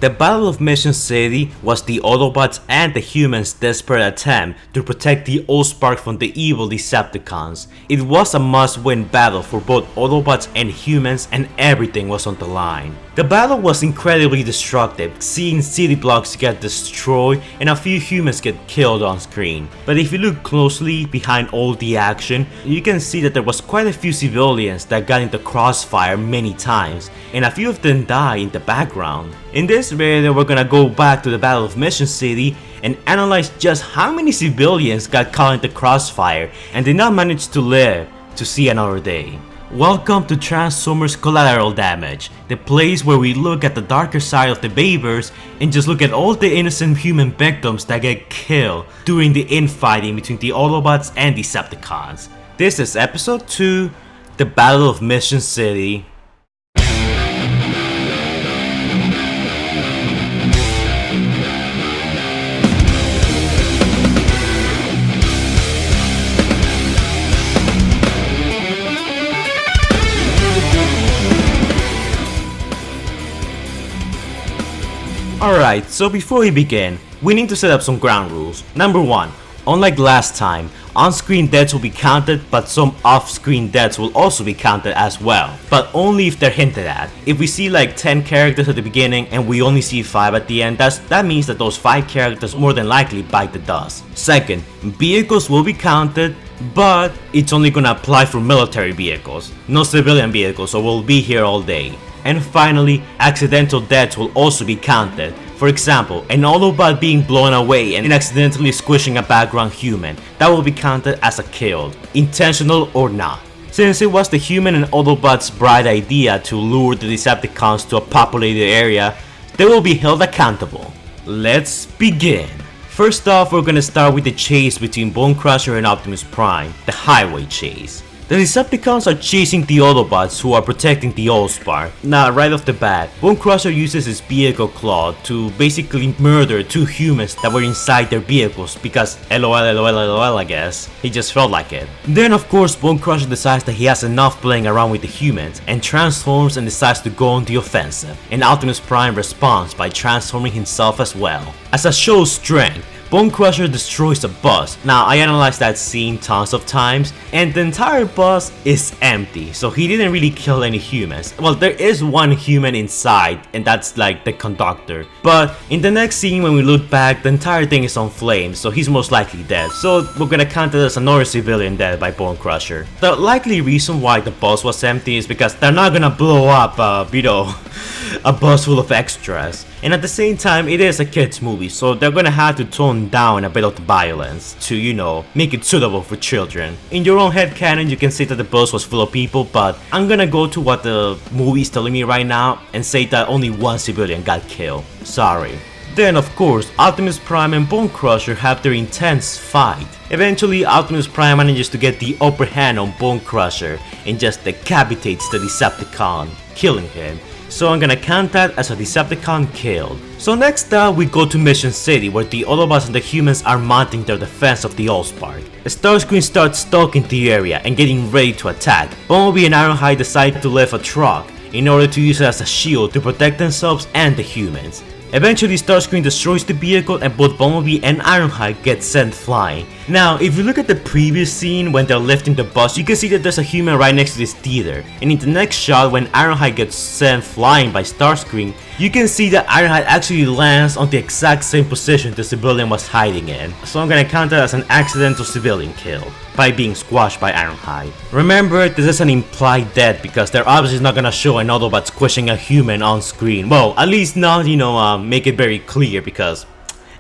The Battle of Mission City was the Autobots and the humans' desperate attempt to protect the Allspark from the evil Decepticons. It was a must-win battle for both Autobots and humans, and everything was on the line. The battle was incredibly destructive, seeing city blocks get destroyed and a few humans get killed on screen. But if you look closely behind all the action, you can see that there was quite a few civilians that got into crossfire many times, and a few of them died in the background. In this video, we're gonna go back to the Battle of Mission City and analyze just how many civilians got caught in the crossfire and did not manage to live to see another day. Welcome to Transformers Collateral Damage, the place where we look at the darker side of the Bayverse and just look at all the innocent human victims that get killed during the infighting between the Autobots and Decepticons. This is episode 2, the Battle of Mission City. Alright, so before we begin, we need to set up some ground rules. Number 1, unlike last time, on-screen deaths will be counted, but some off-screen deaths will also be counted as well, but only if they're hinted at. If we see like 10 characters at the beginning and we only see 5 at the end, that means that those 5 characters more than likely bite the dust. Second, vehicles will be counted, but it's only gonna apply for military vehicles, no civilian vehicles, so we'll be here all day. And finally, accidental deaths will also be counted. For example, an Autobot being blown away and accidentally squishing a background human, that will be counted as a kill, intentional or not. Since it was the human and Autobot's bright idea to lure the Decepticons to a populated area, they will be held accountable. Let's begin. First off, we're gonna start with the chase between Bonecrusher and Optimus Prime, the highway chase. The Decepticons are chasing the Autobots who are protecting the Allspark. Now, right off the bat, Bonecrusher uses his vehicle claw to basically murder 2 humans that were inside their vehicles because LOL I guess. He just felt like it. Then of course Bonecrusher decides that he has enough playing around with the humans and transforms and decides to go on the offensive. And Optimus Prime responds by transforming himself as well. As a show of strength, Bonecrusher destroys a bus. Now, I analyzed that scene tons of times, and the entire bus is empty, so he didn't really kill any humans. Well, there is one human inside, and that's like the conductor. But in the next scene, when we look back, the entire thing is on flames, so he's most likely dead. So we're gonna count it as another civilian dead by Bonecrusher. The likely reason why the bus was empty is because they're not gonna blow up, a bus full of extras. And at the same time, it is a kids movie, so they're gonna have to tone down a bit of the violence to, make it suitable for children. In your own headcanon, you can say that the bus was full of people, but I'm gonna go to what the movie is telling me right now and say that only 1 civilian got killed. Sorry. Then of course, Optimus Prime and Bonecrusher have their intense fight. Eventually, Optimus Prime manages to get the upper hand on Bonecrusher and just decapitates the Decepticon, killing him. So I'm gonna count that as a Decepticon killed. So next up, we go to Mission City, where the Autobots and the humans are mounting their defense of the Allspark. Starscream starts stalking the area and getting ready to attack. Bumblebee and Ironhide decide to lift a truck in order to use it as a shield to protect themselves and the humans. Eventually, Starscream destroys the vehicle and both Bumblebee and Ironhide get sent flying. Now, if you look at the previous scene when they're lifting the bus, you can see that there's a human right next to this theater. And in the next shot, when Ironhide gets sent flying by Starscream, you can see that Ironhide actually lands on the exact same position the civilian was hiding in. So I'm gonna count that as an accidental civilian kill by being squashed by Ironhide. Remember, this is an implied death because they're obviously not gonna show an Autobot squishing a human on screen. Well, at least not, make it very clear because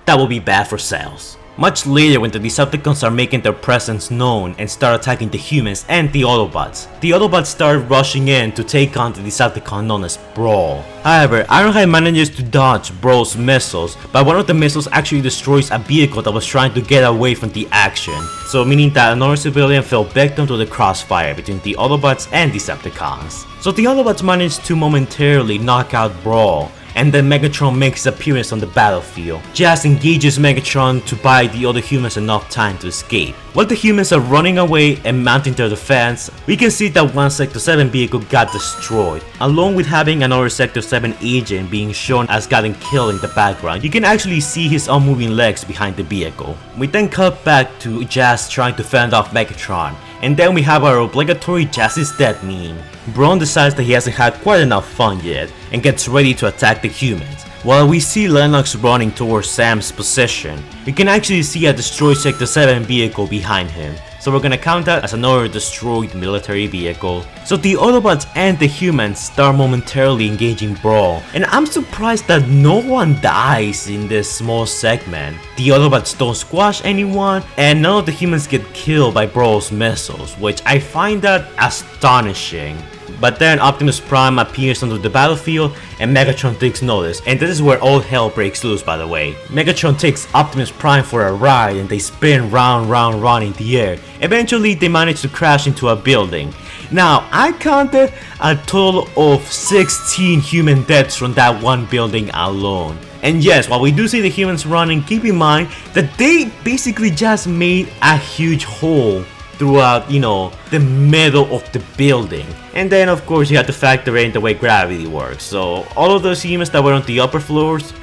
that will be bad for sales. Much later, when the Decepticons are making their presence known and start attacking the humans and the Autobots start rushing in to take on the Decepticon known as Brawl. However, Ironhide manages to dodge Brawl's missiles, but one of the missiles actually destroys a vehicle that was trying to get away from the action, so meaning that another civilian fell victim to the crossfire between the Autobots and Decepticons. So the Autobots managed to momentarily knock out Brawl, and then Megatron makes his appearance on the battlefield. Jazz engages Megatron to buy the other humans enough time to escape. While the humans are running away and mounting their defense, we can see that one Sector 7 vehicle got destroyed, along with having another Sector 7 agent being shown as getting killed in the background. You can actually see his unmoving legs behind the vehicle. We then cut back to Jazz trying to fend off Megatron, and then we have our obligatory Jazz is dead meme. Brawn decides that he hasn't had quite enough fun yet and gets ready to attack the humans. While we see Lennox running towards Sam's position, we can actually see a destroyed Sector 7 vehicle behind him. So we're gonna count that as another destroyed military vehicle. So the Autobots and the humans start momentarily engaging Brawl, and I'm surprised that no one dies in this small segment. The Autobots don't squash anyone, and none of the humans get killed by Brawl's missiles, which I find that astonishing. But then Optimus Prime appears onto the battlefield and Megatron takes notice, and this is where all hell breaks loose, by the way. Megatron takes Optimus Prime for a ride and they spin round in the air. Eventually they manage to crash into a building. Now I counted a total of 16 human deaths from that one building alone. And yes, while we do see the humans running, keep in mind that they basically just made a huge hole throughout, the middle of the building. And then of course you have to factor in the way gravity works. So all of those humans that were on the upper floors,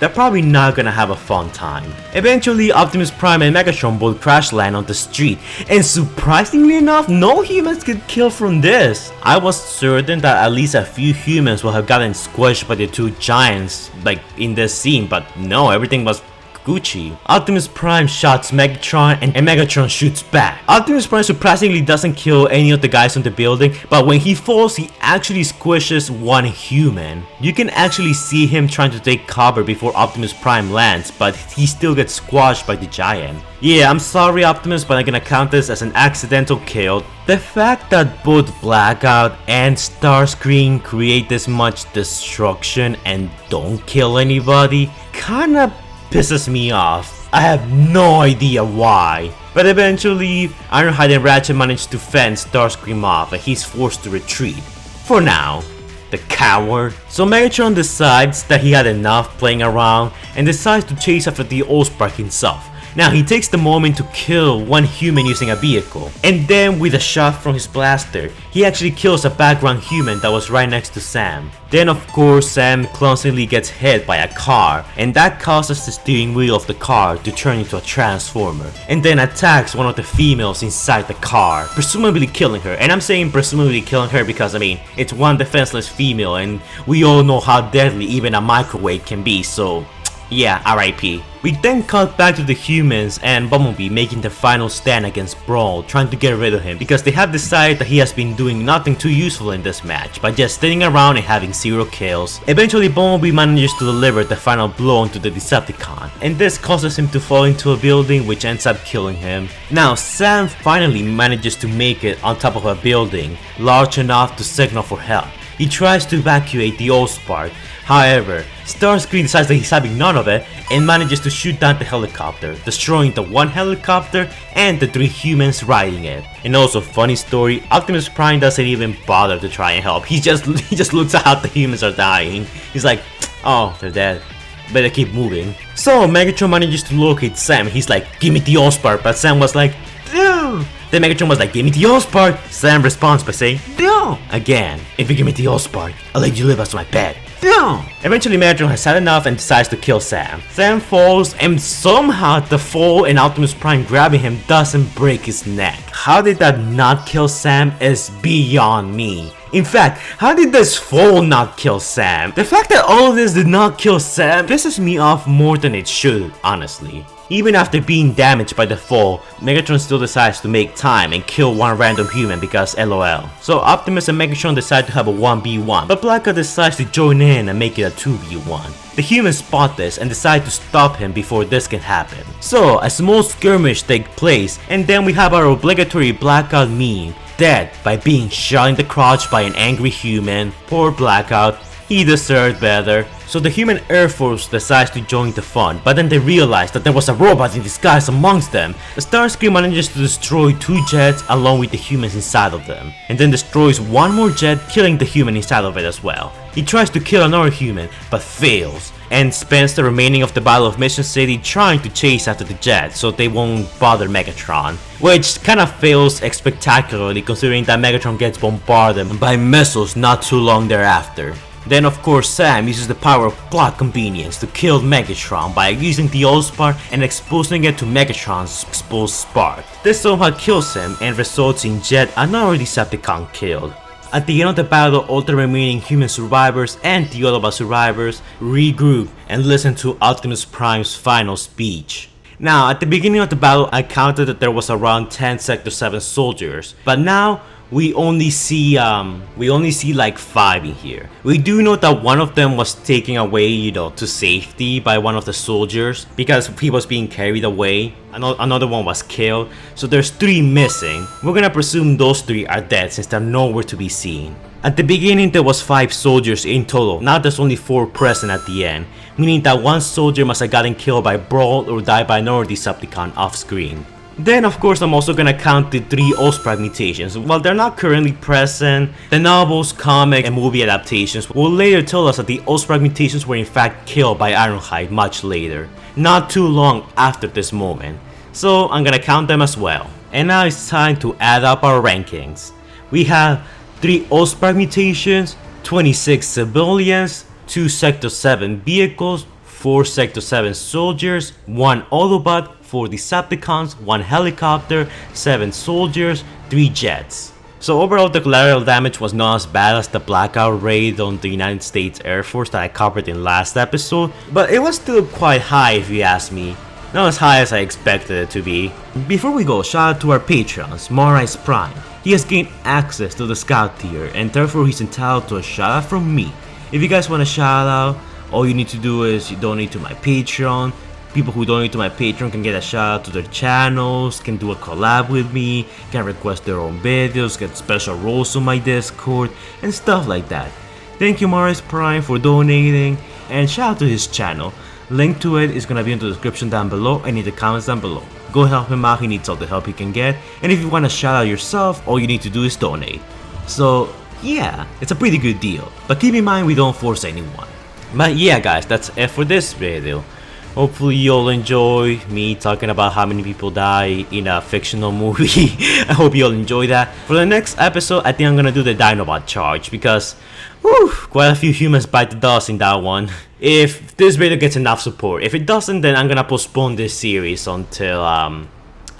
they're probably not gonna have a fun time. Eventually Optimus Prime and Megatron both crash land on the street, and surprisingly enough, no humans get killed from this. I was certain that at least a few humans would have gotten squished by the two giants like in this scene, but no, everything was Gucci. Optimus Prime shots Megatron and Megatron shoots back. Optimus Prime surprisingly doesn't kill any of the guys on the building, but when he falls he actually squishes one human. You can actually see him trying to take cover before Optimus Prime lands, but he still gets squashed by the giant. Yeah, I'm sorry Optimus, but I'm gonna count this as an accidental kill. The fact that both Blackout and Starscream create this much destruction and don't kill anybody kinda pisses me off. I have no idea why. But eventually, Ironhide and Ratchet manage to fend Starscream off and he's forced to retreat. For now. The coward. So Megatron decides that he had enough playing around and decides to chase after the Allspark himself. Now he takes the moment to kill one human using a vehicle, and then with a shot from his blaster, he actually kills a background human that was right next to Sam. Then of course Sam clumsily gets hit by a car, and that causes the steering wheel of the car to turn into a transformer, and then attacks one of the females inside the car, presumably killing her. And I'm saying presumably killing her because it's one defenseless female and we all know how deadly even a microwave can be, so yeah, RIP. We then cut back to the humans and Bumblebee making the final stand against Brawl, trying to get rid of him because they have decided that he has been doing nothing too useful in this match by just sitting around and having 0 kills. Eventually Bumblebee manages to deliver the final blow onto the Decepticon, and this causes him to fall into a building which ends up killing him. Now Sam finally manages to make it on top of a building large enough to signal for help. He tries to evacuate the Allspark. However, Starscream decides that he's having none of it and manages to shoot down the helicopter, destroying the one helicopter and the 3 humans riding it. And also, funny story, Optimus Prime doesn't even bother to try and help. He just looks at how the humans are dying. He's like, oh, they're dead. Better keep moving. So Megatron manages to locate Sam. He's like, give me the Allspark, but Sam was like, no. Then Megatron was like, give me the Allspark. Sam responds by saying, no. Again, if you give me the Allspark, I'll let you live as my pet. No. Eventually Megatron has had enough and decides to kill Sam. Sam falls and somehow the fall and Optimus Prime grabbing him doesn't break his neck. How did that not kill Sam is beyond me. In fact, how did this fall not kill Sam? The fact that all of this did not kill Sam pisses me off more than it should, honestly. Even after being damaged by the fall, Megatron still decides to make time and kill one random human because LOL. So Optimus and Megatron decide to have a 1v1, but Blackout decides to join in and make it a 2v1. The humans spot this and decide to stop him before this can happen. So a small skirmish takes place, and then we have our obligatory Blackout meme, dead by being shot in the crotch by an angry human. Poor Blackout, he deserved better. So the human Air Force decides to join the fun, but then they realize that there was a robot in disguise amongst them. Starscream manages to destroy 2 jets along with the humans inside of them, and then destroys 1 more jet, killing the human inside of it as well. He tries to kill another human, but fails, and spends the remaining of the Battle of Mission City trying to chase after the jet so they won't bother Megatron, which kinda fails spectacularly considering that Megatron gets bombarded by missiles not too long thereafter. Then of course Sam uses the power of plot convenience to kill Megatron by using the Allspark and exposing it to Megatron's exposed spark. This somehow kills him and results in yet another Decepticon killed. At the end of the battle, all the remaining human survivors and the Autobot survivors regroup and listen to Optimus Prime's final speech. Now, at the beginning of the battle, I counted that there was around 10 Sector 7 soldiers, but now we only see like 5 in here. We do know that one of them was taken away, to safety by one of the soldiers because he was being carried away. Another one was killed, so there's 3 missing. We're gonna presume those 3 are dead since they're nowhere to be seen. At the beginning there was 5 soldiers in total, now there's only 4 present at the end, meaning that 1 soldier must have gotten killed by Brawl or died by another Decepticon off screen. Then of course I'm also gonna count the 3 Allspark mutations. While they're not currently present, the novels, comic, and movie adaptations will later tell us that the Allspark mutations were in fact killed by Ironhide much later, not too long after this moment. So I'm gonna count them as well. And now it's time to add up our rankings. We have 3 Allspark mutations, 26 civilians, 2 Sector 7 vehicles, 4 Sector 7 soldiers, 1 Autobot, 4 Decepticons, 1 helicopter, 7 soldiers, 3 jets. So overall the collateral damage was not as bad as the blackout raid on the United States Air Force that I covered in last episode, but it was still quite high if you ask me. Not as high as I expected it to be. Before we go, shout out to our patrons, Morais Prime. He has gained access to the scout tier and therefore he's entitled to a shout out from me. If you guys want a shout out, all you need to do is you donate to my Patreon. People who donate to my Patreon can get a shout out to their channels, can do a collab with me, can request their own videos, get special roles on my Discord, and stuff like that. Thank you Morris Prime for donating, and shout out to his channel. Link to it is gonna be in the description down below and in the comments down below. Go help him out, he needs all the help he can get, and if you want to shout out yourself, all you need to do is donate. So yeah, it's a pretty good deal, but keep in mind we don't force anyone. But yeah guys, that's it for this video. Hopefully you'll enjoy me talking about how many people die in a fictional movie. I hope you'll enjoy that. For the next episode, I think I'm gonna do the Dinobot charge because whew, quite a few humans bite the dust in that one. If this video gets enough support. If it doesn't, then I'm gonna postpone this series until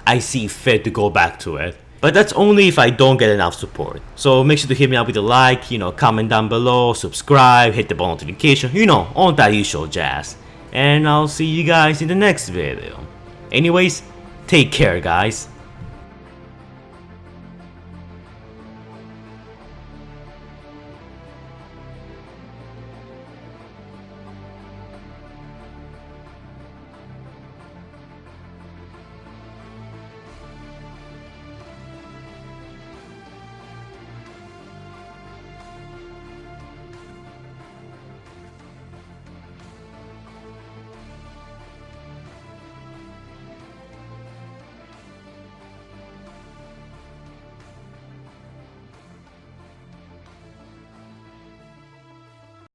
I see fit to go back to it. But that's only if I don't get enough support. So make sure to hit me up with a like, comment down below, subscribe, hit the bell notification, all that usual jazz. And I'll see you guys in the next video. Anyways, take care guys.